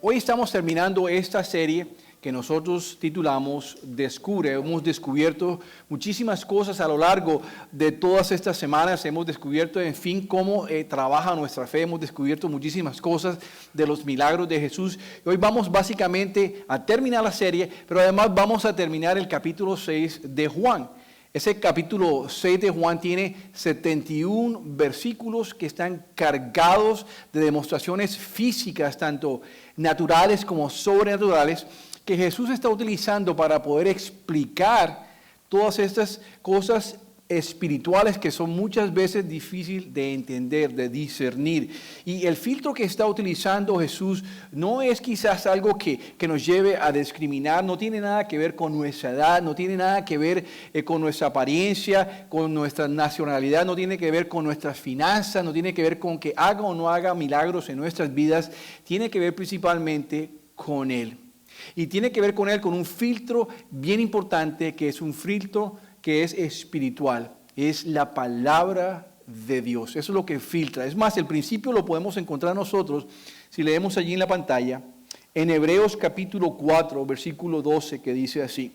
Hoy estamos terminando esta serie que nosotros titulamos Descubre. Hemos descubierto muchísimas cosas a lo largo de todas estas semanas. Hemos descubierto, en fin, cómo trabaja nuestra fe. Hemos descubierto muchísimas cosas de los milagros de Jesús. Y hoy vamos básicamente a terminar la serie, pero además vamos a terminar el capítulo 6 de Juan. Ese capítulo 6 de Juan tiene 71 versículos que están cargados de demostraciones físicas, tanto naturales como sobrenaturales, que Jesús está utilizando para poder explicar todas estas cosas espirituales que son muchas veces difíciles de entender, de discernir. Y el filtro que está utilizando Jesús no es quizás algo que nos lleve a discriminar, no tiene nada que ver con nuestra edad, no tiene nada que ver con nuestra apariencia, con nuestra nacionalidad, no tiene que ver con nuestras finanzas, no tiene que ver con que haga o no haga milagros en nuestras vidas, tiene que ver principalmente con Él. Y tiene que ver con Él con un filtro bien importante, que es un filtro que es espiritual, es la palabra de Dios. Eso es lo que filtra. Es más, el principio lo podemos encontrar nosotros, si leemos allí en la pantalla, en Hebreos capítulo 4, versículo 12, que dice así: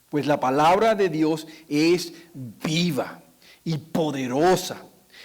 pues la palabra de Dios es viva y poderosa,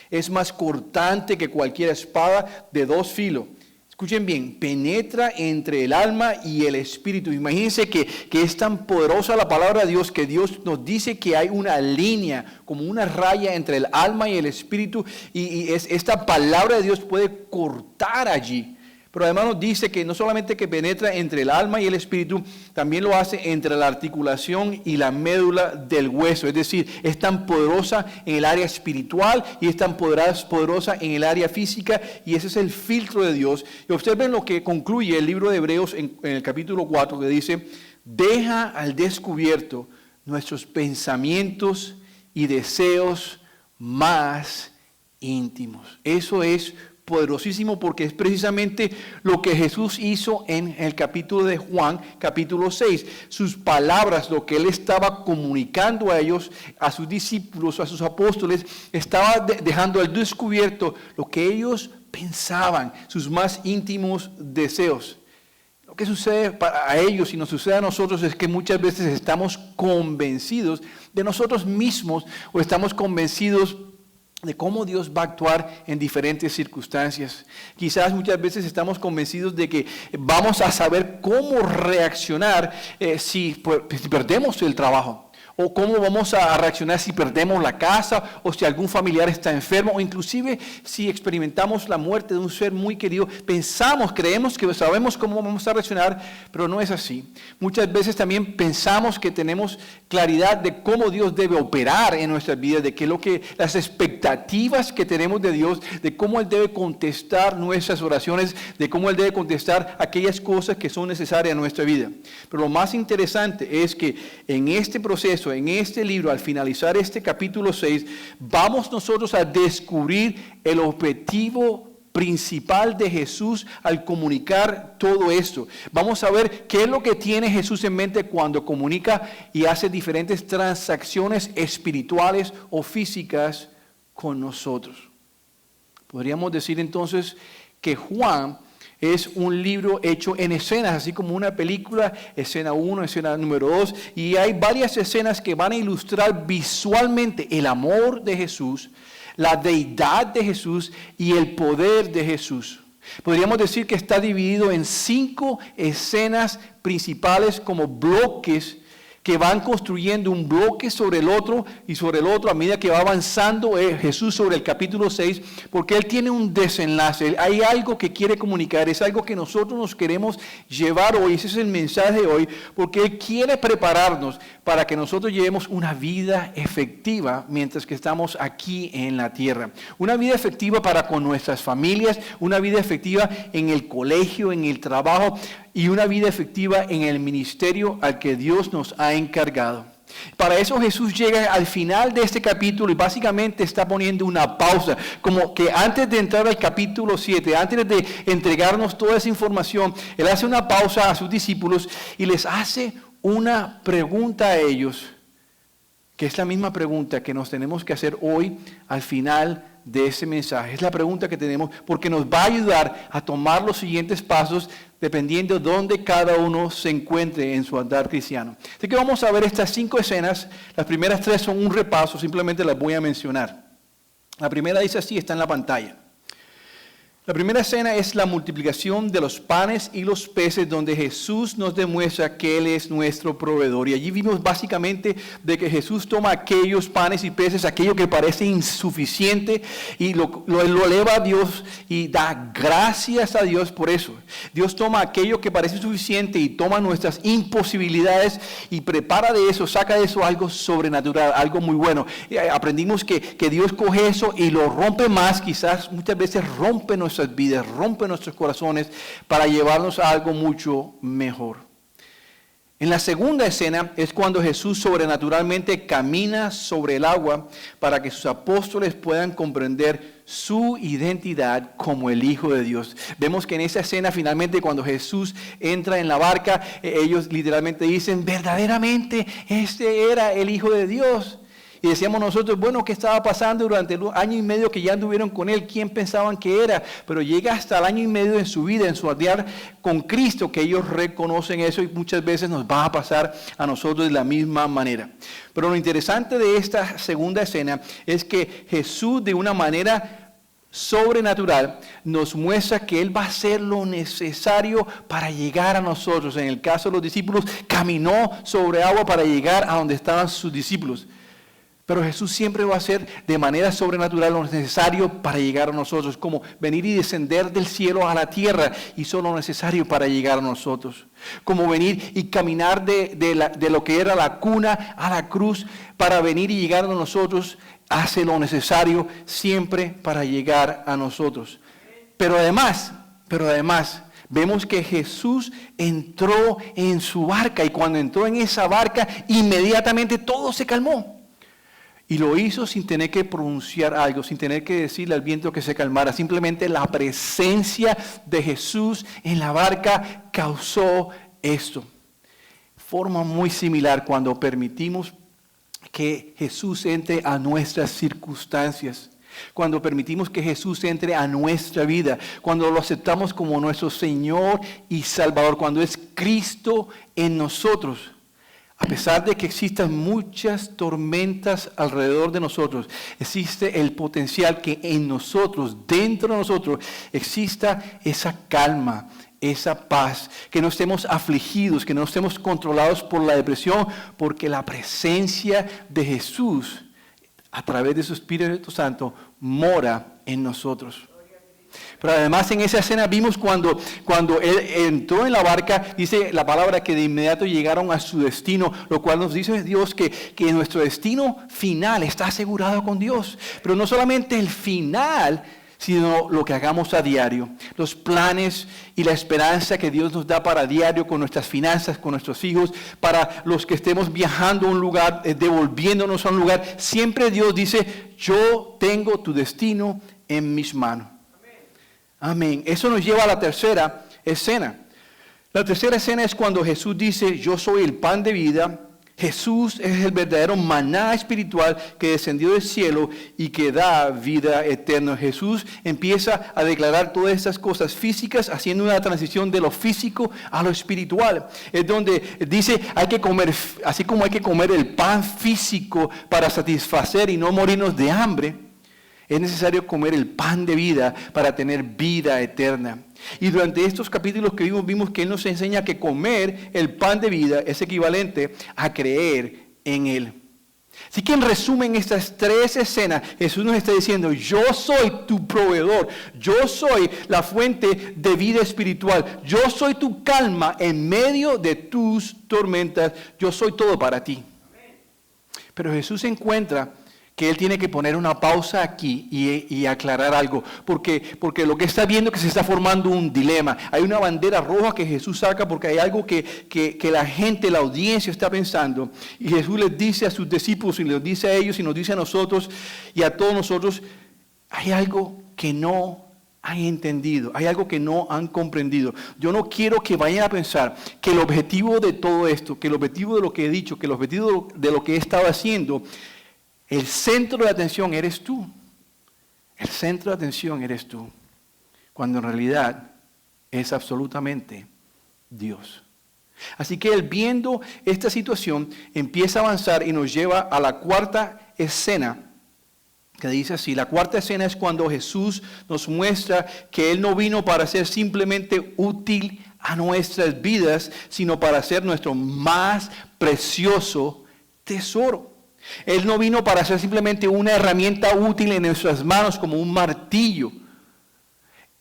es más cortante que cualquier espada de dos filos. Escuchen bien, penetra entre el alma y el espíritu. Imagínense que es tan poderosa la palabra de Dios que Dios nos dice que hay una línea, como una raya entre el alma y el espíritu. Y esta palabra de Dios puede cortar allí. Pero además nos dice que no solamente que penetra entre el alma y el espíritu, también lo hace entre la articulación y la médula del hueso. Es decir, es tan poderosa en el área espiritual y es tan poderosa en el área física, y ese es el filtro de Dios. Y observen lo que concluye el libro de Hebreos en el capítulo 4, que dice: deja al descubierto nuestros pensamientos y deseos más íntimos. Eso es poderosísimo, porque es precisamente lo que Jesús hizo en el capítulo de Juan, capítulo 6. Sus palabras, lo que Él estaba comunicando a ellos, a sus discípulos, a sus apóstoles, estaba dejando al descubierto lo que ellos pensaban, sus más íntimos deseos. Lo que sucede a ellos y nos sucede a nosotros es que muchas veces estamos convencidos de nosotros mismos, o estamos convencidos de cómo Dios va a actuar en diferentes circunstancias. Quizás muchas veces estamos convencidos de que vamos a saber cómo reaccionar si perdemos el trabajo, o cómo vamos a reaccionar si perdemos la casa, o si algún familiar está enfermo, o inclusive si experimentamos la muerte de un ser muy querido. Creemos que sabemos cómo vamos a reaccionar, pero no es así. Muchas veces también pensamos que tenemos claridad de cómo Dios debe operar en nuestras vidas, de qué las expectativas que tenemos de Dios, de cómo Él debe contestar nuestras oraciones, de cómo Él debe contestar aquellas cosas que son necesarias en nuestra vida. Pero lo más interesante es que en este proceso, en este libro, al finalizar este capítulo 6, vamos nosotros a descubrir el objetivo principal de Jesús al comunicar todo esto. Vamos a ver qué es lo que tiene Jesús en mente cuando comunica y hace diferentes transacciones espirituales o físicas con nosotros. Podríamos decir entonces que Juan es un libro hecho en escenas, así como una película, escena 1, escena número 2, y hay varias escenas que van a ilustrar visualmente el amor de Jesús, la deidad de Jesús y el poder de Jesús. Podríamos decir que está dividido en 5 escenas principales, como bloques que van construyendo un bloque sobre el otro y sobre el otro a medida que va avanzando Jesús sobre el capítulo 6, porque Él tiene un desenlace. Hay algo que quiere comunicar, es algo que nosotros nos queremos llevar hoy. Ese es el mensaje de hoy, porque Él quiere prepararnos para que nosotros llevemos una vida efectiva mientras que estamos aquí en la tierra. Una vida efectiva para con nuestras familias, una vida efectiva en el colegio, en el trabajo, y una vida efectiva en el ministerio al que Dios nos ha encargado. Para eso Jesús llega al final de este capítulo y básicamente está poniendo una pausa, como que antes de entrar al capítulo 7, antes de entregarnos toda esa información, Él hace una pausa a sus discípulos y les hace una pregunta a ellos, que es la misma pregunta que nos tenemos que hacer hoy al final de ese mensaje? Es la pregunta que tenemos, porque nos va a ayudar a tomar los siguientes pasos dependiendo de dónde cada uno se encuentre en su andar cristiano. Así que vamos a ver estas 5 escenas. Las primeras 3 son un repaso, simplemente las voy a mencionar. La primera dice así, está en la pantalla. La primera escena es la multiplicación de los panes y los peces, donde Jesús nos demuestra que Él es nuestro proveedor. Y allí vimos básicamente de que Jesús toma aquellos panes y peces, aquello que parece insuficiente, y lo eleva a Dios y da gracias a Dios por eso. Dios toma aquello que parece insuficiente y toma nuestras imposibilidades y prepara de eso, saca de eso algo sobrenatural, algo muy bueno. Aprendimos que Dios coge eso y lo rompe más, quizás muchas veces rompe nuestras vidas, rompe nuestros corazones para llevarnos a algo mucho mejor. En la segunda escena es cuando Jesús sobrenaturalmente camina sobre el agua para que sus apóstoles puedan comprender su identidad como el Hijo de Dios. Vemos que en esa escena finalmente cuando Jesús entra en la barca, ellos literalmente dicen, verdaderamente este era el Hijo de Dios. Y decíamos nosotros, bueno, ¿qué estaba pasando durante el año y medio que ya anduvieron con Él? ¿Quién pensaban que era? Pero llega hasta el año y medio en su vida, en su andar con Cristo, que ellos reconocen eso y muchas veces nos va a pasar a nosotros de la misma manera. Pero lo interesante de esta segunda escena es que Jesús de una manera sobrenatural nos muestra que Él va a hacer lo necesario para llegar a nosotros. En el caso de los discípulos, caminó sobre agua para llegar a donde estaban sus discípulos. Pero Jesús siempre va a hacer de manera sobrenatural lo necesario para llegar a nosotros, como venir y descender del cielo a la tierra, hizo lo necesario para llegar a nosotros. Como venir y caminar de lo que era la cuna a la cruz para venir y llegar a nosotros, hace lo necesario siempre para llegar a nosotros. Pero además, vemos que Jesús entró en su barca y cuando entró en esa barca, inmediatamente todo se calmó. Y lo hizo sin tener que pronunciar algo, sin tener que decirle al viento que se calmara. Simplemente la presencia de Jesús en la barca causó esto. Forma muy similar cuando permitimos que Jesús entre a nuestras circunstancias. Cuando permitimos que Jesús entre a nuestra vida. Cuando lo aceptamos como nuestro Señor y Salvador. Cuando es Cristo en nosotros. A pesar de que existan muchas tormentas alrededor de nosotros, existe el potencial que en nosotros, dentro de nosotros, exista esa calma, esa paz, que no estemos afligidos, que no estemos controlados por la depresión, porque la presencia de Jesús, a través de su Espíritu Santo, mora en nosotros. Pero además en esa escena vimos cuando Él entró en la barca, dice la palabra que de inmediato llegaron a su destino, lo cual nos dice Dios que nuestro destino final está asegurado con Dios. Pero no solamente el final, sino lo que hagamos a diario, los planes y la esperanza que Dios nos da para diario con nuestras finanzas, con nuestros hijos, para los que estemos viajando a un lugar, devolviéndonos a un lugar. Siempre Dios dice, yo tengo tu destino en mis manos. Amén. Eso nos lleva a la tercera escena. La tercera escena es cuando Jesús dice, yo soy el pan de vida. Jesús es el verdadero maná espiritual que descendió del cielo y que da vida eterna. Jesús empieza a declarar todas estas cosas físicas, haciendo una transición de lo físico a lo espiritual. Es donde dice, hay que comer, así como hay que comer el pan físico para satisfacer y no morirnos de hambre. Es necesario comer el pan de vida para tener vida eterna. Y durante estos capítulos que vimos que Él nos enseña que comer el pan de vida es equivalente a creer en Él. Así que en resumen, estas 3 escenas, Jesús nos está diciendo, yo soy tu proveedor, yo soy la fuente de vida espiritual, yo soy tu calma en medio de tus tormentas, yo soy todo para ti. Pero Jesús encuentra que Él tiene que poner una pausa aquí y aclarar algo, porque lo que está viendo es que se está formando un dilema. Hay una bandera roja que Jesús saca porque hay algo que la gente, la audiencia está pensando. Y Jesús les dice a sus discípulos y les dice a ellos y nos dice a nosotros y a todos nosotros, hay algo que no han entendido, hay algo que no han comprendido. Yo no quiero que vayan a pensar que el objetivo de todo esto, que el objetivo de lo que he dicho, que el objetivo de lo que he estado haciendo, el centro de atención eres tú. El centro de atención eres tú, cuando en realidad es absolutamente Dios. Así que él, viendo esta situación, empieza a avanzar y nos lleva a la cuarta escena, que dice así. La cuarta escena es cuando Jesús nos muestra que Él no vino para ser simplemente útil a nuestras vidas, sino para ser nuestro más precioso tesoro. Él no vino para ser simplemente una herramienta útil en nuestras manos como un martillo.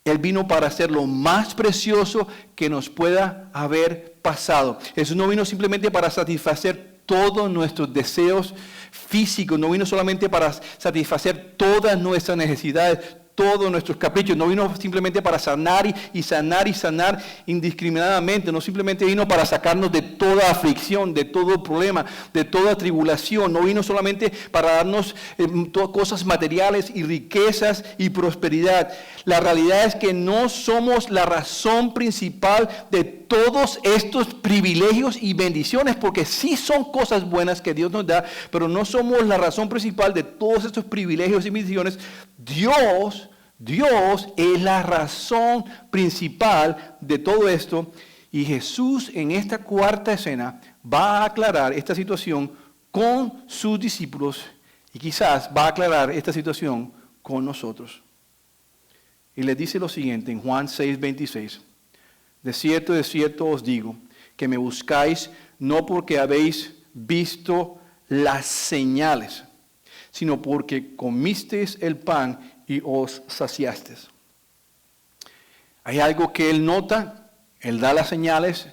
Él vino para ser lo más precioso que nos pueda haber pasado. Jesús no vino simplemente para satisfacer todos nuestros deseos físicos, no vino solamente para satisfacer todas nuestras necesidades, todos nuestros caprichos, no vino simplemente para sanar y sanar indiscriminadamente, no simplemente vino para sacarnos de toda aflicción, de todo problema, de toda tribulación, no vino solamente para darnos cosas materiales y riquezas y prosperidad. La realidad es que no somos la razón principal de todos estos privilegios y bendiciones, porque sí son cosas buenas que Dios nos da, pero no somos la razón principal de todos estos privilegios y bendiciones. Dios es la razón principal de todo esto, y Jesús en esta cuarta escena va a aclarar esta situación con sus discípulos y quizás va a aclarar esta situación con nosotros. Y les dice lo siguiente en Juan 6:26. De cierto os digo, que me buscáis no porque habéis visto las señales, sino porque comisteis el pan y os saciasteis. Hay algo que él nota, él da las señales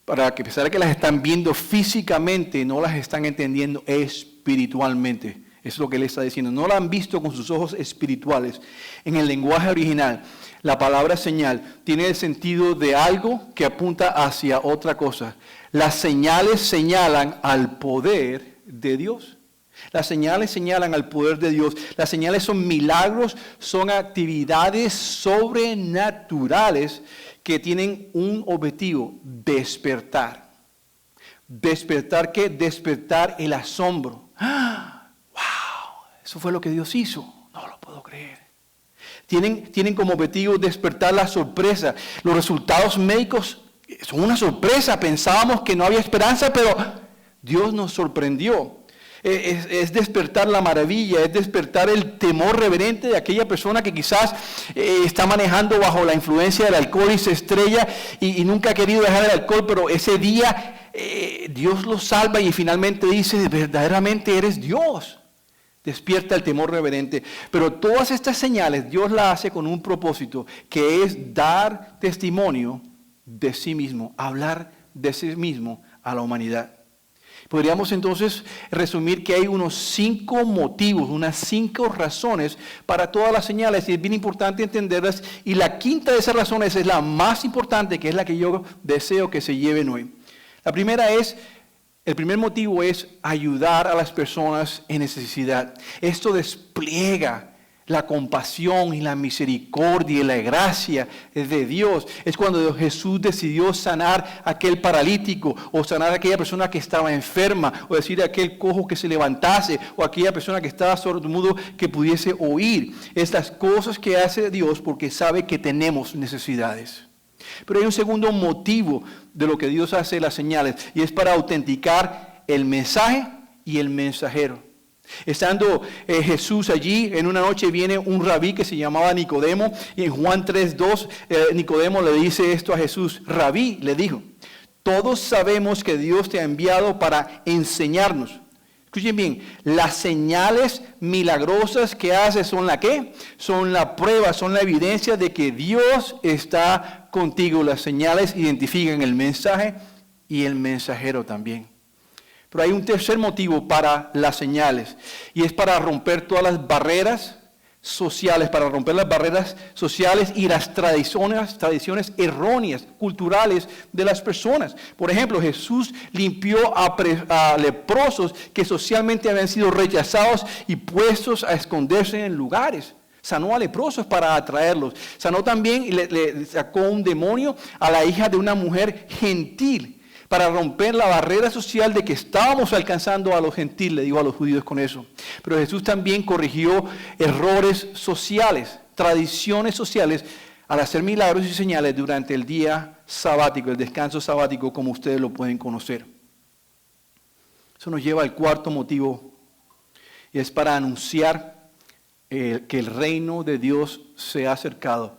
para que, a pesar de que las están viendo físicamente, no las están entendiendo espiritualmente. Eso es lo que él está diciendo. No la han visto con sus ojos espirituales. En el lenguaje original, la palabra señal tiene el sentido de algo que apunta hacia otra cosa. Las señales señalan al poder de Dios. Las señales señalan al poder de Dios. Las señales son milagros, son actividades sobrenaturales que tienen un objetivo: despertar. ¿Despertar qué? Despertar el asombro. ¡Ah! ¡Wow! Eso fue lo que Dios hizo. No lo puedo creer. Tienen como objetivo despertar la sorpresa. Los resultados médicos son una sorpresa. Pensábamos que no había esperanza, pero Dios nos sorprendió. Es despertar la maravilla, es despertar el temor reverente de aquella persona que quizás está manejando bajo la influencia del alcohol y se estrella y nunca ha querido dejar el alcohol, pero ese día Dios lo salva y finalmente dice: verdaderamente eres Dios. Despierta el temor reverente. Pero todas estas señales Dios las hace con un propósito, que es dar testimonio de sí mismo, hablar de sí mismo a la humanidad. Podríamos entonces resumir que hay unos 5 motivos, unas 5 razones para todas las señales, y es bien importante entenderlas. Y la quinta de esas razones es la más importante, que es la que yo deseo que se lleven hoy. La primera es, el primer motivo es ayudar a las personas en necesidad. Esto despliega la compasión y la misericordia y la gracia de Dios. Es cuando Jesús decidió sanar a aquel paralítico, o sanar a aquella persona que estaba enferma, o decir a aquel cojo que se levantase, o a aquella persona que estaba sordomudo que pudiese oír. Estas cosas que hace Dios porque sabe que tenemos necesidades. Pero hay un segundo motivo de lo que Dios hace las señales, y es para autenticar el mensaje y el mensajero. Estando Jesús allí, en una noche viene un rabí que se llamaba Nicodemo, y en Juan 3:2 Nicodemo le dice esto a Jesús. Rabí, le dijo: todos sabemos que Dios te ha enviado para enseñarnos. Escuchen bien, las señales milagrosas que hace son la ¿qué? Son la prueba, son la evidencia de que Dios está contigo. Las señales identifican el mensaje y el mensajero también. Pero hay un tercer motivo para las señales, y es para romper todas las barreras sociales, y las tradiciones erróneas, culturales de las personas. Por ejemplo, Jesús limpió a leprosos que socialmente habían sido rechazados y puestos a esconderse en lugares. Sanó a leprosos para atraerlos. Sanó también y le sacó un demonio a la hija de una mujer gentil, para romper la barrera social de que estábamos alcanzando a los gentiles, digo a los judíos con eso. Pero Jesús también corrigió errores sociales, tradiciones sociales, al hacer milagros y señales durante el día sabático, el descanso sabático, como ustedes lo pueden conocer. Eso nos lleva al cuarto motivo, y es para anunciar que el reino de Dios se ha acercado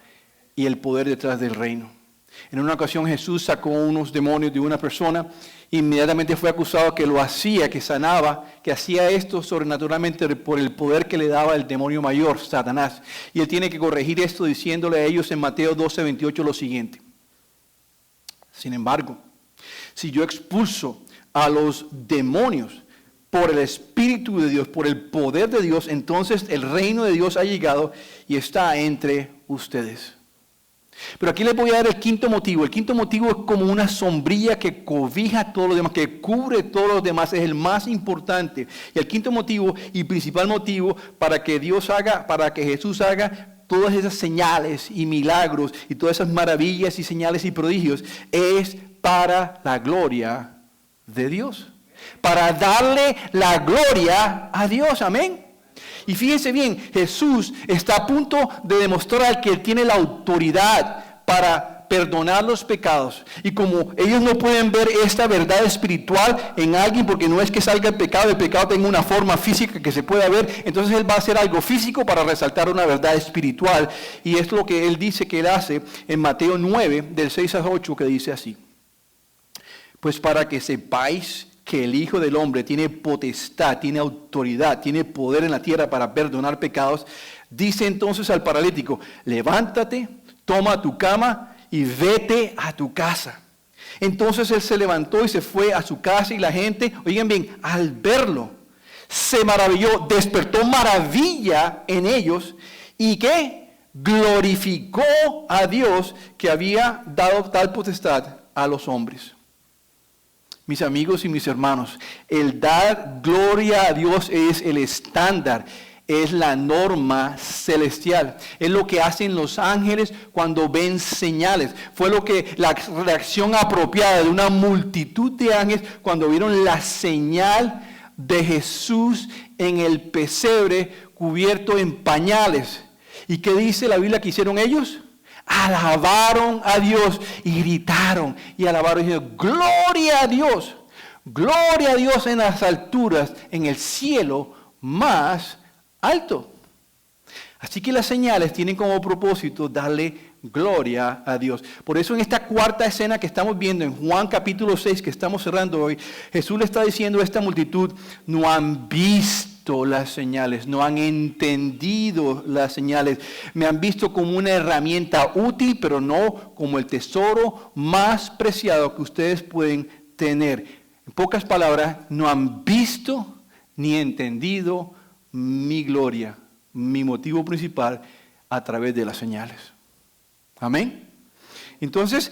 y el poder detrás del reino. En una ocasión Jesús sacó unos demonios de una persona, inmediatamente fue acusado que lo hacía, que sanaba, que hacía esto sobrenaturalmente por el poder que le daba el demonio mayor, Satanás. Y él tiene que corregir esto diciéndole a ellos en Mateo 12:28 lo siguiente. Sin embargo, si yo expulso a los demonios por el Espíritu de Dios, por el poder de Dios, entonces el reino de Dios ha llegado y está entre ustedes. Pero aquí les voy a dar el quinto motivo. El quinto motivo es como una sombrilla que cobija a todos los demás, que cubre a todos los demás, es el más importante. Y el quinto motivo y principal motivo para que Jesús haga todas esas señales y milagros y todas esas maravillas y señales y prodigios es para la gloria de Dios. Para darle la gloria a Dios, amén. Y fíjense bien, Jesús está a punto de demostrar que Él tiene la autoridad para perdonar los pecados. Y como ellos no pueden ver esta verdad espiritual en alguien, porque no es que salga el pecado tenga una forma física que se pueda ver, entonces Él va a hacer algo físico para resaltar una verdad espiritual. Y es lo que Él dice que Él hace en Mateo 9, del 6 al 8, que dice así. Pues para que sepáis que el Hijo del Hombre tiene potestad, tiene autoridad, tiene poder en la tierra para perdonar pecados, dice entonces al paralítico, levántate, toma tu cama y vete a tu casa. Entonces él se levantó y se fue a su casa y la gente, oigan bien, al verlo, se maravilló, despertó maravilla en ellos y ¿qué? Glorificó a Dios que había dado tal potestad a los hombres. Mis amigos y mis hermanos, el dar gloria a Dios es el estándar, es la norma celestial. Es lo que hacen los ángeles cuando ven señales. Fue la reacción apropiada de una multitud de ángeles cuando vieron la señal de Jesús en el pesebre cubierto en pañales. ¿Y qué dice la Biblia que hicieron ellos? Alabaron a Dios y gritaron y alabaron y dijeron, gloria a Dios en las alturas, en el cielo más alto. Así que las señales tienen como propósito darle gloria a Dios. Por eso en esta cuarta escena que estamos viendo en Juan capítulo 6, que estamos cerrando hoy, Jesús le está diciendo a esta multitud, no han visto las señales, no han entendido las señales, me han visto como una herramienta útil, pero no como el tesoro más preciado que ustedes pueden tener. En pocas palabras, no han visto ni entendido mi gloria, mi motivo principal a través de las señales. Amén. Entonces,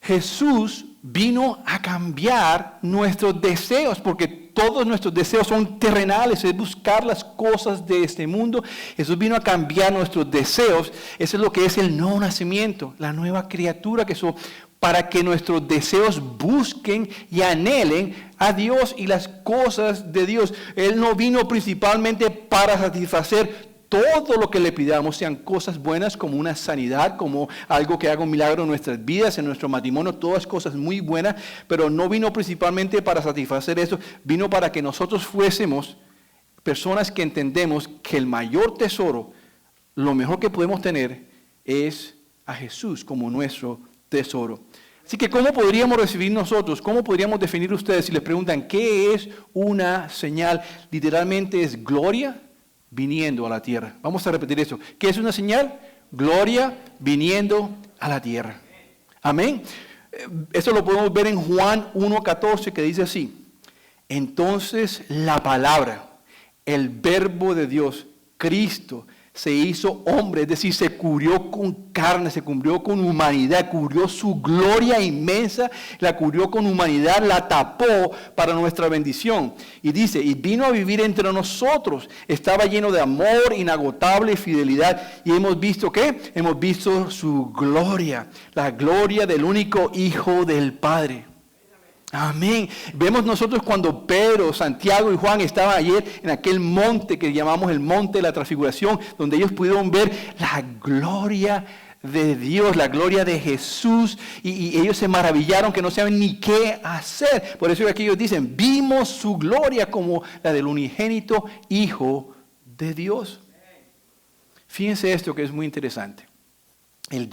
Jesús vino a cambiar nuestros deseos, porque todos nuestros deseos son terrenales, es buscar las cosas de este mundo. Jesús vino a cambiar nuestros deseos. Eso es lo que es el nuevo nacimiento, la nueva criatura que somos, para que nuestros deseos busquen y anhelen a Dios y las cosas de Dios. Él no vino principalmente para satisfacer todo lo que le pidamos, sean cosas buenas como una sanidad, como algo que haga un milagro en nuestras vidas, en nuestro matrimonio, todas cosas muy buenas, pero no vino principalmente para satisfacer eso, vino para que nosotros fuésemos personas que entendemos que el mayor tesoro, lo mejor que podemos tener es a Jesús como nuestro tesoro. Así que ¿cómo podríamos recibir nosotros? ¿Cómo podríamos definir ustedes si les preguntan qué es una señal? Literalmente es gloria viniendo a la tierra. Vamos a repetir eso. ¿Qué es una señal? Gloria viniendo a la tierra. Amén. Eso lo podemos ver en Juan 1:14 que dice así. Entonces la palabra, el verbo de Dios, Cristo, se hizo hombre, es decir, se cubrió con carne, se cubrió con humanidad, cubrió su gloria inmensa, la cubrió con humanidad, la tapó para nuestra bendición. Y dice, y vino a vivir entre nosotros, estaba lleno de amor, inagotable fidelidad. Y hemos visto, ¿qué? Hemos visto su gloria, la gloria del único Hijo del Padre. Amén. Vemos nosotros cuando Pedro, Santiago y Juan estaban ayer en aquel monte que llamamos el monte de la transfiguración, donde ellos pudieron ver la gloria de Dios, la gloria de Jesús, y ellos se maravillaron que no saben ni qué hacer. Por eso aquí ellos dicen, vimos su gloria como la del unigénito Hijo de Dios. Fíjense esto que es muy interesante. El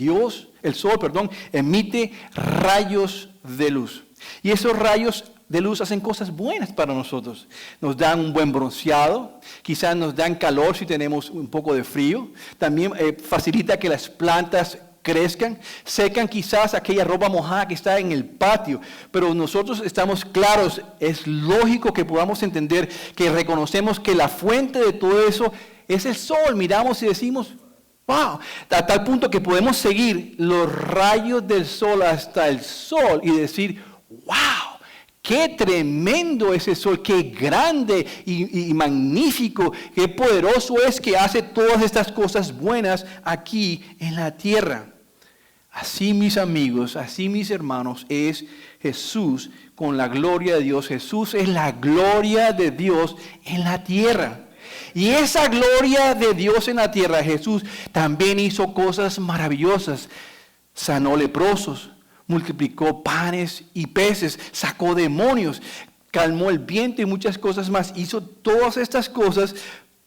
sol, emite rayos de luz. Y esos rayos de luz hacen cosas buenas para nosotros. Nos dan un buen bronceado, quizás nos dan calor si tenemos un poco de frío. También facilita que las plantas crezcan, secan quizás aquella ropa mojada que está en el patio. Pero nosotros estamos claros, es lógico que podamos entender que reconocemos que la fuente de todo eso es el sol. Miramos y decimos, wow, a tal punto que podemos seguir los rayos del sol hasta el sol y decir, wow, qué tremendo ese sol, qué grande y magnífico, qué poderoso es que hace todas estas cosas buenas aquí en la tierra. Así, mis amigos, así, mis hermanos, es Jesús con la gloria de Dios. Jesús es la gloria de Dios en la tierra. Y esa gloria de Dios en la tierra, Jesús también hizo cosas maravillosas. Sanó leprosos, multiplicó panes y peces, sacó demonios, calmó el viento y muchas cosas más. Hizo todas estas cosas,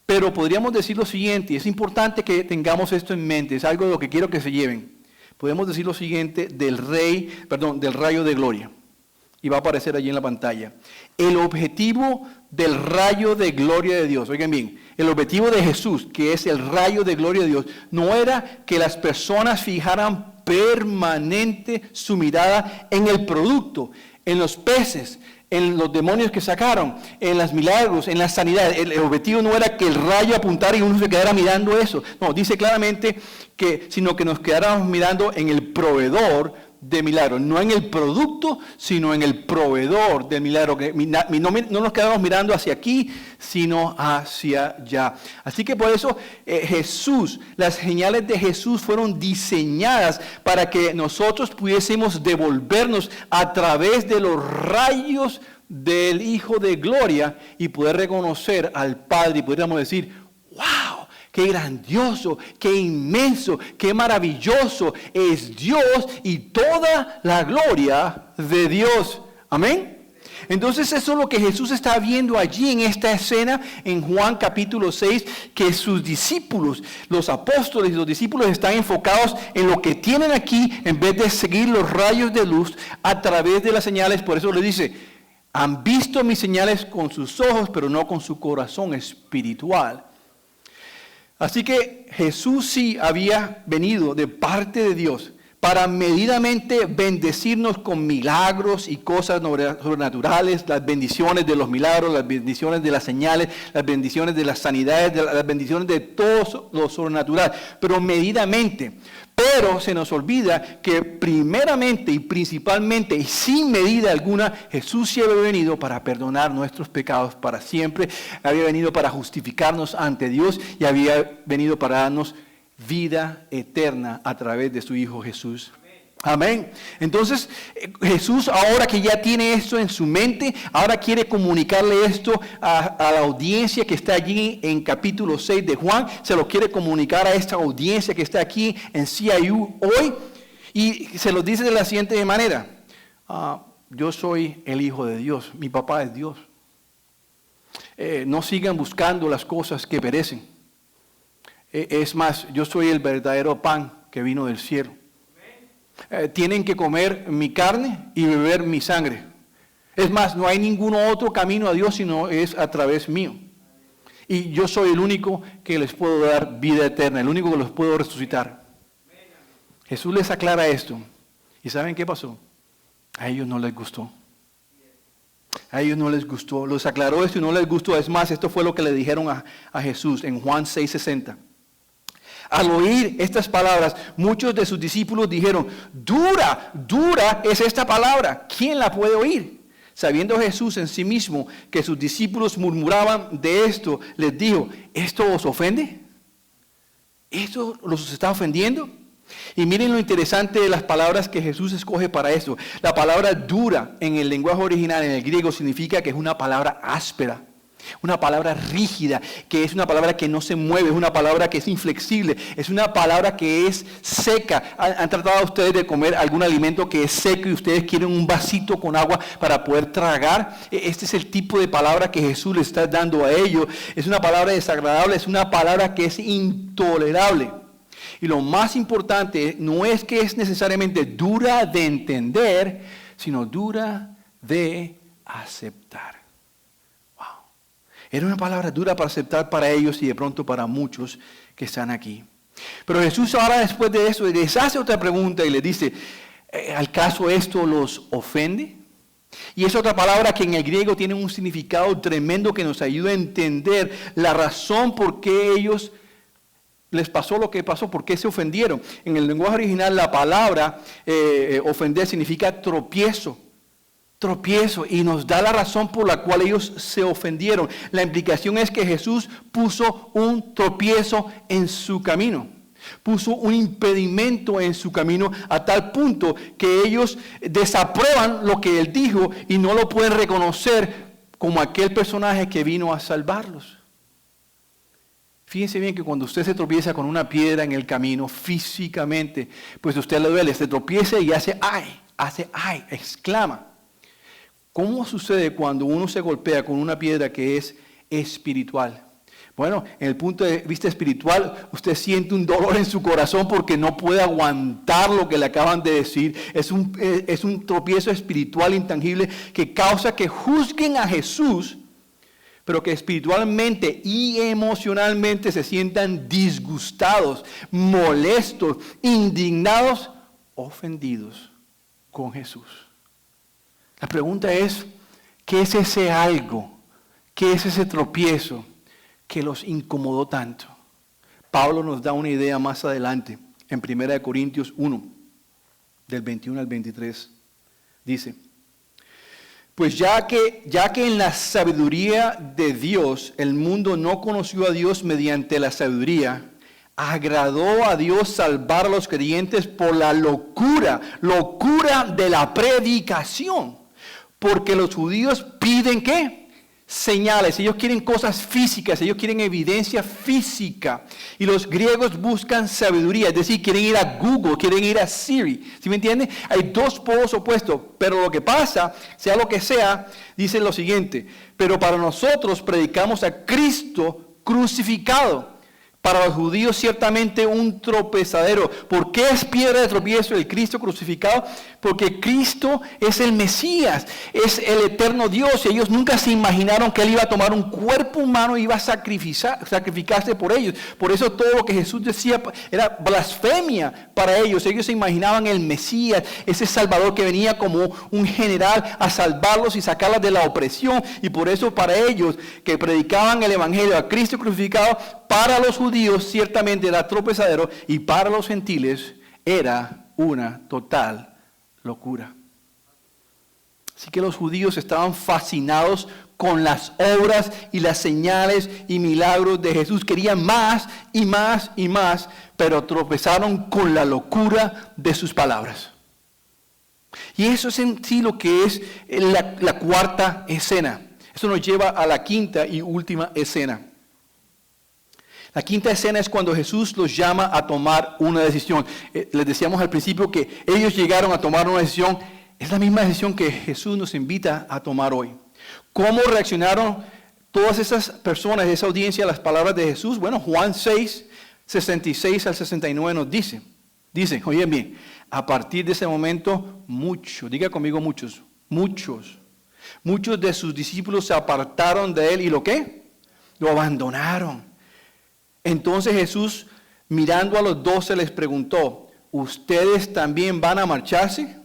pero podríamos decir lo siguiente, es importante que tengamos esto en mente, es algo de lo que quiero que se lleven. Podemos decir lo siguiente del rayo de gloria. Y va a aparecer allí en la pantalla. El objetivo del rayo de gloria de Dios, oigan bien, el objetivo de Jesús, que es el rayo de gloria de Dios, no era que las personas fijaran permanente su mirada en el producto, en los peces, en los demonios que sacaron, en los milagros, en la sanidad. El objetivo no era que el rayo apuntara y uno se quedara mirando eso. No, dice claramente sino que nos quedáramos mirando en el proveedor de milagros, no en el producto, sino en el proveedor del milagro. No nos quedamos mirando hacia aquí, sino hacia allá. Así que por eso las señales de Jesús fueron diseñadas para que nosotros pudiésemos devolvernos a través de los rayos del Hijo de Gloria y poder reconocer al Padre y pudiéramos decir, ¡wow! Qué grandioso, qué inmenso, qué maravilloso es Dios y toda la gloria de Dios. Amén. Entonces eso es lo que Jesús está viendo allí en esta escena en Juan capítulo 6, que sus discípulos, los apóstoles y los discípulos están enfocados en lo que tienen aquí en vez de seguir los rayos de luz a través de las señales. Por eso le dice, han visto mis señales con sus ojos, pero no con su corazón espiritual. Así que Jesús sí había venido de parte de Dios para medidamente bendecirnos con milagros y cosas sobrenaturales, las bendiciones de los milagros, las bendiciones de las señales, las bendiciones de las sanidades, las bendiciones de todo lo sobrenatural, pero medidamente. Pero se nos olvida que primeramente y principalmente y sin medida alguna, Jesús sí había venido para perdonar nuestros pecados para siempre, había venido para justificarnos ante Dios y había venido para darnos vida eterna a través de su Hijo Jesús. Amén. Entonces Jesús, ahora que ya tiene esto en su mente, ahora quiere comunicarle esto a la audiencia que está allí en capítulo 6 de Juan. Se lo quiere comunicar a esta audiencia que está aquí en CIU hoy. Y se lo dice de la siguiente manera. Yo soy el Hijo de Dios. Mi papá es Dios. No sigan buscando las cosas que perecen. Es más, yo soy el verdadero pan que vino del cielo. Tienen que comer mi carne y beber mi sangre. Es más, no hay ningún otro camino a Dios sino es a través mío. Y yo soy el único que les puedo dar vida eterna, el único que los puedo resucitar. Jesús les aclara esto. ¿Y saben qué pasó? A ellos no les gustó. A ellos no les gustó. Les aclaró esto y no les gustó. Es más, esto fue lo que le dijeron a Jesús en Juan 6:60. Al oír estas palabras, muchos de sus discípulos dijeron, dura es esta palabra, ¿quién la puede oír? Sabiendo Jesús en sí mismo que sus discípulos murmuraban de esto, les dijo, ¿esto os ofende? ¿Esto los está ofendiendo? Y miren lo interesante de las palabras que Jesús escoge para eso. La palabra dura en el lenguaje original, en el griego, significa que es una palabra áspera, una palabra rígida, que es una palabra que no se mueve, es una palabra que es inflexible, es una palabra que es seca. ¿Han tratado ustedes de comer algún alimento que es seco y ustedes quieren un vasito con agua para poder tragar? Este es el tipo de palabra que Jesús le está dando a ellos. Es una palabra desagradable, es una palabra que es intolerable. Y lo más importante no es que es necesariamente dura de entender, sino dura de aceptar. Wow. Era una palabra dura para aceptar para ellos y de pronto para muchos que están aquí. Pero Jesús ahora después de eso les hace otra pregunta y les dice, ¿al caso esto los ofende? Y es otra palabra que en el griego tiene un significado tremendo que nos ayuda a entender la razón por qué ellos les pasó lo que pasó, por qué se ofendieron. En el lenguaje original la palabra ofender significa tropiezo, y nos da la razón por la cual ellos se ofendieron. La implicación es que Jesús puso un tropiezo en su camino, puso un impedimento en su camino a tal punto que ellos desaprueban lo que Él dijo y no lo pueden reconocer como aquel personaje que vino a salvarlos. Fíjense bien que cuando usted se tropieza con una piedra en el camino físicamente, pues a usted le duele, se tropieza y hace ay, exclama. ¿Cómo sucede cuando uno se golpea con una piedra que es espiritual? Bueno, en el punto de vista espiritual, usted siente un dolor en su corazón porque no puede aguantar lo que le acaban de decir. Es un tropiezo espiritual intangible que causa que juzguen a Jesús, pero que espiritualmente y emocionalmente se sientan disgustados, molestos, indignados, ofendidos con Jesús. La pregunta es, ¿qué es ese algo? ¿Qué es ese tropiezo que los incomodó tanto? Pablo nos da una idea más adelante, en 1 Corintios 1, del 21 al 23. Dice, pues ya que en la sabiduría de Dios, el mundo no conoció a Dios mediante la sabiduría, agradó a Dios salvar a los creyentes por la locura de la predicación. Porque los judíos piden ¿qué? Señales, ellos quieren cosas físicas, ellos quieren evidencia física. Y los griegos buscan sabiduría, es decir, quieren ir a Google, quieren ir a Siri. ¿Sí me entiende? Hay dos polos opuestos, pero lo que pasa, sea lo que sea, dice lo siguiente, pero para nosotros predicamos a Cristo crucificado. Para los judíos ciertamente un tropezadero. ¿Por qué es piedra de tropiezo el Cristo crucificado? Porque Cristo es el Mesías, es el eterno Dios. Y ellos nunca se imaginaron que Él iba a tomar un cuerpo humano y iba a sacrificarse por ellos. Por eso todo lo que Jesús decía era blasfemia para ellos. Ellos se imaginaban el Mesías, ese Salvador que venía como un general a salvarlos y sacarlos de la opresión. Y por eso para ellos que predicaban el Evangelio a Cristo crucificado, para los judíos ciertamente era tropezadero y para los gentiles era una total locura. Así que los judíos estaban fascinados con las obras y las señales y milagros de Jesús. Querían más y más y más, pero tropezaron con la locura de sus palabras. Y eso es en sí lo que es la cuarta escena. Eso nos lleva a la quinta y última escena. La quinta escena es cuando Jesús los llama a tomar una decisión. Les decíamos al principio que ellos llegaron a tomar una decisión. Es la misma decisión que Jesús nos invita a tomar hoy. ¿Cómo reaccionaron todas esas personas, esa audiencia, a las palabras de Jesús? Bueno, Juan 6, 66 al 69 nos dice, oigan bien, a partir de ese momento, diga conmigo muchos de sus discípulos se apartaron de él y ¿lo qué? Lo abandonaron. Entonces Jesús, mirando a los 12, les preguntó, ¿ustedes también van a marcharse?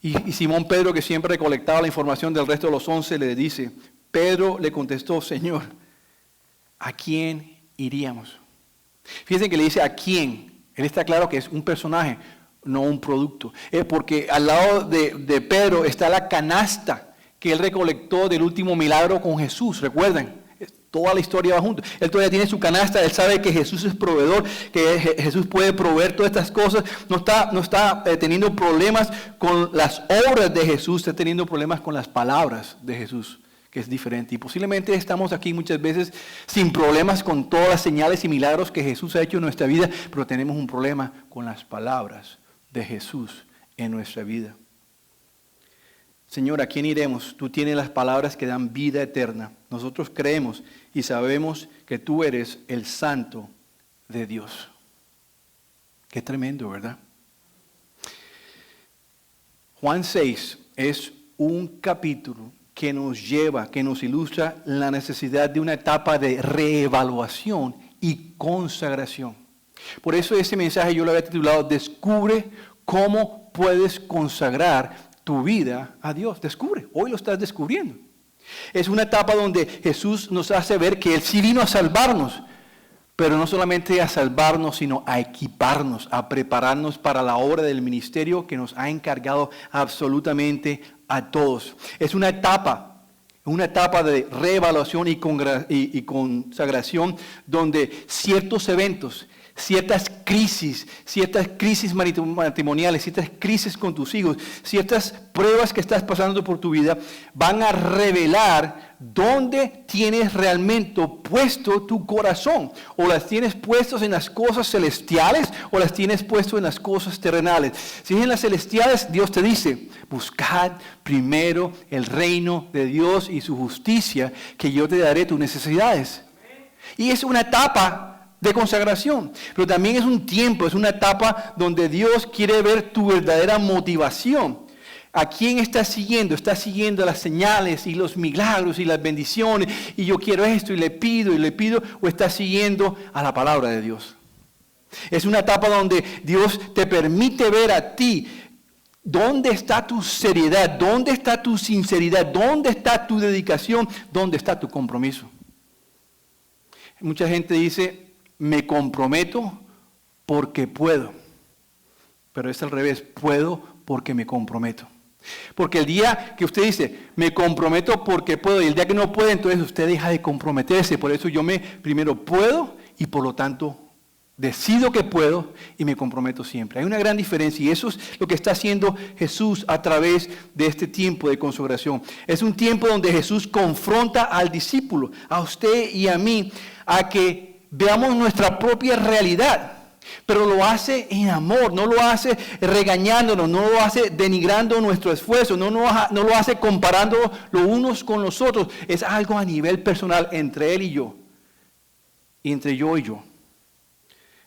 Y Simón Pedro, que siempre recolectaba la información del resto de los 11, le dice, Pedro le contestó, Señor, ¿a quién iríamos? Fíjense que le dice ¿a quién? Él está claro que es un personaje, no un producto. Porque al lado de Pedro está la canasta que él recolectó del último milagro con Jesús, ¿recuerdan? Toda la historia va junto. Él todavía tiene su canasta, él sabe que Jesús es proveedor, que Jesús puede proveer todas estas cosas. No está teniendo problemas con las obras de Jesús, está teniendo problemas con las palabras de Jesús, que es diferente. Y posiblemente estamos aquí muchas veces sin problemas con todas las señales y milagros que Jesús ha hecho en nuestra vida, pero tenemos un problema con las palabras de Jesús en nuestra vida. Señor, ¿a quién iremos? Tú tienes las palabras que dan vida eterna. Nosotros creemos y sabemos que tú eres el Santo de Dios. Qué tremendo, ¿verdad? Juan 6 es un capítulo que nos lleva, que nos ilustra la necesidad de una etapa de reevaluación y consagración. Por eso ese mensaje yo lo había titulado, Descubre cómo puedes consagrar tu vida a Dios. Descubre, hoy lo estás descubriendo. Es una etapa donde Jesús nos hace ver que Él sí vino a salvarnos, pero no solamente a salvarnos, sino a equiparnos, a prepararnos para la obra del ministerio que nos ha encargado absolutamente a todos. Es una etapa de reevaluación y consagración donde ciertos eventos, ciertas crisis matrimoniales, ciertas crisis con tus hijos, ciertas pruebas que estás pasando por tu vida, van a revelar dónde tienes realmente puesto tu corazón. O las tienes puestos en las cosas celestiales o las tienes puesto en las cosas terrenales. Si es en las celestiales, Dios te dice, buscad primero el reino de Dios y su justicia, que yo te daré tus necesidades. Y es una etapa de consagración, pero también es un tiempo, es una etapa donde Dios quiere ver tu verdadera motivación. ¿A quién estás siguiendo? ¿Estás siguiendo las señales y los milagros y las bendiciones? Y yo quiero esto y le pido, ¿o estás siguiendo a la palabra de Dios? Es una etapa donde Dios te permite ver a ti dónde está tu seriedad, dónde está tu sinceridad, dónde está tu dedicación, dónde está tu compromiso. Mucha gente dice, me comprometo porque puedo. Pero es al revés, puedo porque me comprometo. Porque el día que usted dice, me comprometo porque puedo, y el día que no puede, entonces usted deja de comprometerse. Por eso yo primero puedo y por lo tanto decido que puedo y me comprometo siempre. Hay una gran diferencia y eso es lo que está haciendo Jesús a través de este tiempo de consagración. Es un tiempo donde Jesús confronta al discípulo, a usted y a mí, a que veamos nuestra propia realidad, pero lo hace en amor, no lo hace regañándonos, no lo hace denigrando nuestro esfuerzo, no lo hace comparando los unos con los otros. Es algo a nivel personal entre Él y yo, y entre yo y yo.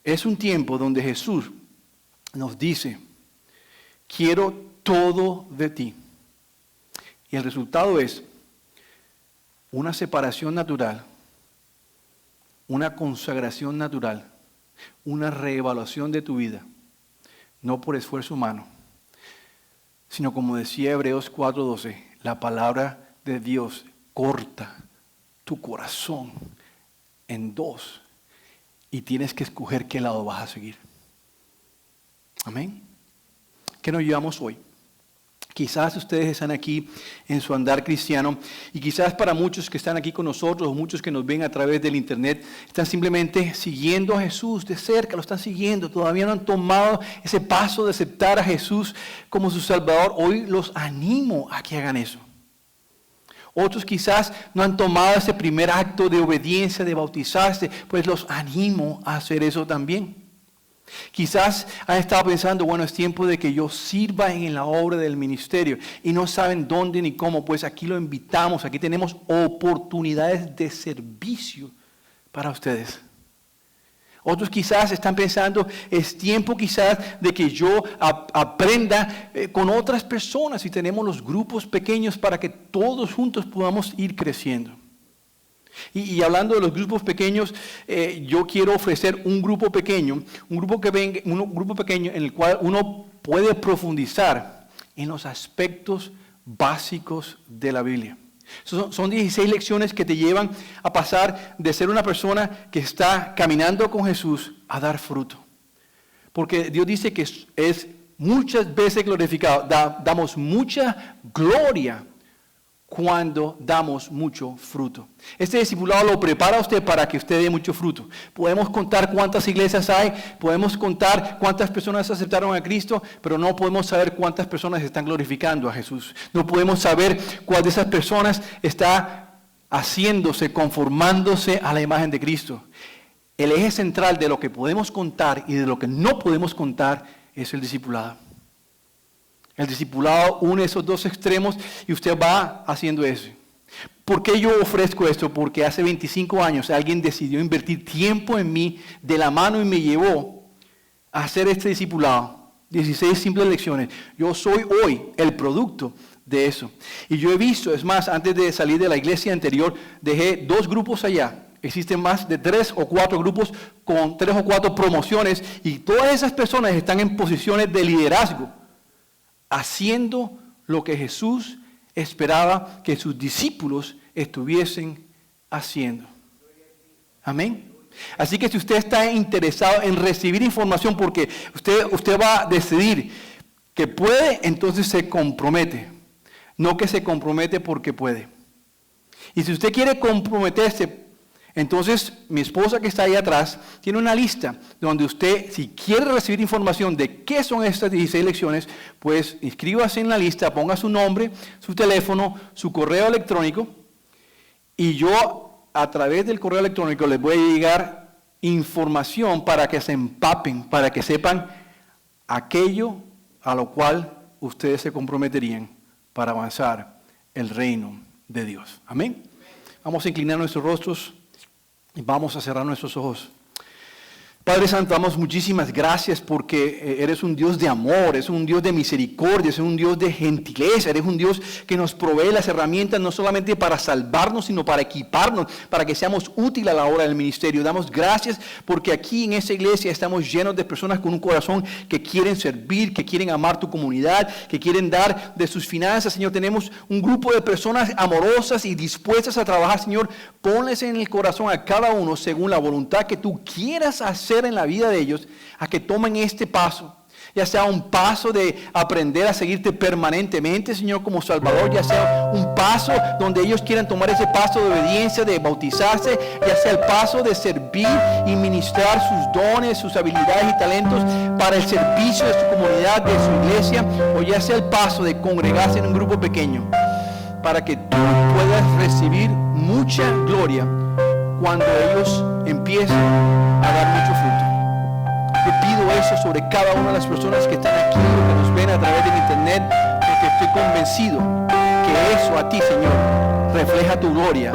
Es un tiempo donde Jesús nos dice, quiero todo de ti. Y el resultado es una separación natural, una consagración natural, una reevaluación de tu vida, no por esfuerzo humano, sino como decía Hebreos 4:12, la palabra de Dios corta tu corazón en dos y tienes que escoger qué lado vas a seguir. Amén. ¿Qué nos llevamos hoy? Quizás ustedes están aquí en su andar cristiano y quizás para muchos que están aquí con nosotros o muchos que nos ven a través del internet están simplemente siguiendo a Jesús de cerca, lo están siguiendo, todavía no han tomado ese paso de aceptar a Jesús como su Salvador. Hoy los animo a que hagan eso. Otros quizás no han tomado ese primer acto de obediencia, de bautizarse, pues los animo a hacer eso también. Quizás han estado pensando, bueno, es tiempo de que yo sirva en la obra del ministerio y no saben dónde ni cómo, pues aquí lo invitamos, aquí tenemos oportunidades de servicio para ustedes. Otros quizás están pensando, es tiempo quizás de que yo aprenda con otras personas y tenemos los grupos pequeños para que todos juntos podamos ir creciendo. Y hablando de los grupos pequeños, yo quiero ofrecer un grupo pequeño en el cual uno puede profundizar en los aspectos básicos de la Biblia. Son 16 lecciones que te llevan a pasar de ser una persona que está caminando con Jesús a dar fruto. Porque Dios dice que es muchas veces glorificado, damos mucha gloria cuando damos mucho fruto. Este discipulado lo prepara a usted para que usted dé mucho fruto. Podemos contar cuántas iglesias hay, podemos contar cuántas personas aceptaron a Cristo, pero no podemos saber cuántas personas están glorificando a Jesús. No podemos saber cuál de esas personas está haciéndose, conformándose a la imagen de Cristo. El eje central de lo que podemos contar y de lo que no podemos contar es el discipulado. El discipulado une esos dos extremos y usted va haciendo eso. ¿Por qué yo ofrezco esto? Porque hace 25 años alguien decidió invertir tiempo en mí de la mano y me llevó a hacer este discipulado. 16 simples lecciones. Yo soy hoy el producto de eso. Y yo he visto, es más, antes de salir de la iglesia anterior, dejé 2 grupos allá. Existen más de 3 o 4 grupos con 3 o 4 promociones y todas esas personas están en posiciones de liderazgo, haciendo lo que Jesús esperaba que sus discípulos estuviesen haciendo. Amén. Así que si usted está interesado en recibir información porque usted va a decidir que puede, entonces se compromete. No que se compromete porque puede. Y si usted quiere comprometerse, entonces mi esposa que está ahí atrás tiene una lista donde usted, si quiere recibir información de qué son estas 16 lecciones, pues inscríbase en la lista, ponga su nombre, su teléfono, su correo electrónico y yo a través del correo electrónico les voy a llegar información para que se empapen, para que sepan aquello a lo cual ustedes se comprometerían para avanzar el reino de Dios. Amén. Vamos a inclinar nuestros rostros y vamos a cerrar nuestros ojos. Padre Santo, damos muchísimas gracias porque eres un Dios de amor, eres un Dios de misericordia, eres un Dios de gentileza, eres un Dios que nos provee las herramientas no solamente para salvarnos, sino para equiparnos, para que seamos útiles a la hora del ministerio. Damos gracias porque aquí en esta iglesia estamos llenos de personas con un corazón que quieren servir, que quieren amar tu comunidad, que quieren dar de sus finanzas. Señor, tenemos un grupo de personas amorosas y dispuestas a trabajar. Señor, ponles en el corazón a cada uno según la voluntad que tú quieras hacer en la vida de ellos, a que tomen este paso, ya sea un paso de aprender a seguirte permanentemente, Señor, como Salvador, ya sea un paso donde ellos quieran tomar ese paso de obediencia, de bautizarse, ya sea el paso de servir y ministrar sus dones, sus habilidades y talentos para el servicio de su comunidad, de su iglesia, o ya sea el paso de congregarse en un grupo pequeño, para que tú puedas recibir mucha gloria cuando ellos empiecen a dar mucho fruto. Yo pido eso sobre cada una de las personas que están aquí o que nos ven a través del internet, porque estoy convencido que eso a ti, Señor, refleja tu gloria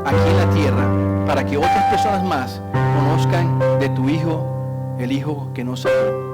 aquí en la tierra, para que otras personas más conozcan de tu Hijo, el Hijo que nos salvó.